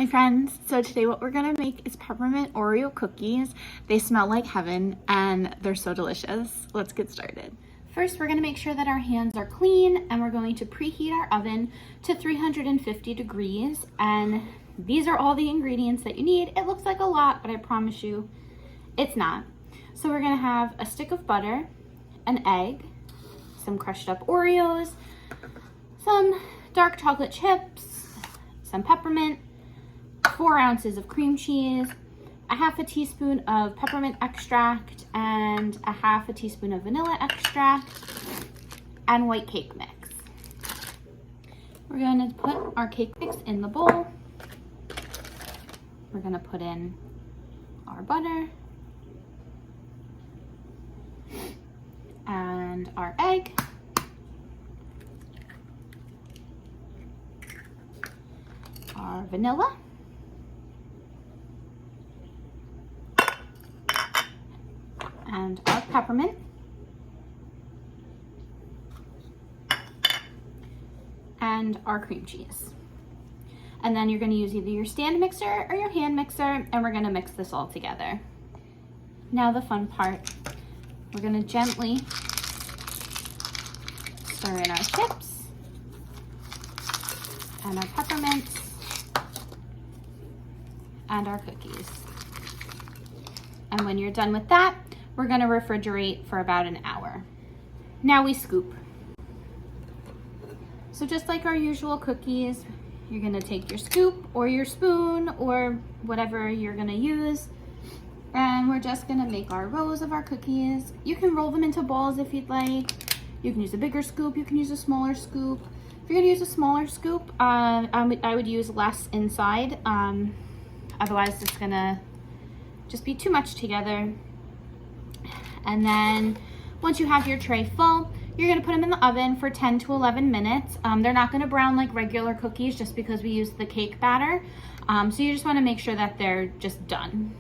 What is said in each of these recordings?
Hi friends, so today what we're gonna make is peppermint Oreo cookies. They smell like heaven and they're so delicious. Let's get started. First, we're gonna make sure that our hands are clean and we're going to preheat our oven to 350 degrees. And these are all the ingredients that you need. It looks like a lot, but I promise you it's not. So we're gonna have a stick of butter, an egg, some crushed up Oreos, some dark chocolate chips, some peppermint, 4 ounces of cream cheese, a half a teaspoon of peppermint extract, and a half a teaspoon of vanilla extract, and white cake mix. We're going to put our cake mix in the bowl. We're going to put in our butter and our egg, our vanilla, and our peppermint, and our cream cheese. And then you're going to use either your stand mixer or your hand mixer, and we're going to mix this all together. Now the fun part. We're going to gently stir in our chips and our peppermints and our cookies. And when you're done with that, we're going to refrigerate for about an hour. Now we scoop. So just like our usual cookies, you're going to take your scoop or your spoon or whatever you're going to use, and we're just going to make our rows of our cookies. You can roll them into balls if you'd like. You can use a bigger scoop, you can use a smaller scoop. If you're going to use a smaller scoop, I would use less inside. Otherwise it's going to just be too much together. And then once you have your tray full, you're going to put them in the oven for 10 to 11 minutes. They're not going to brown like regular cookies just because we use the cake batter. So you just want to make sure that they're just done.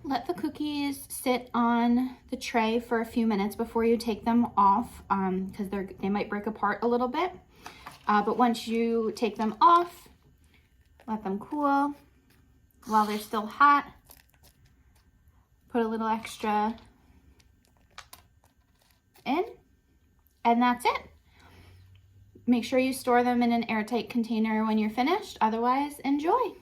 Let the cookies sit on the tray for a few minutes before you take them off, because they might break apart a little bit. But once you take them off, let them cool. While they're still hot, put a little extra in, and that's it. Make sure you store them in an airtight container when you're finished. Otherwise, enjoy.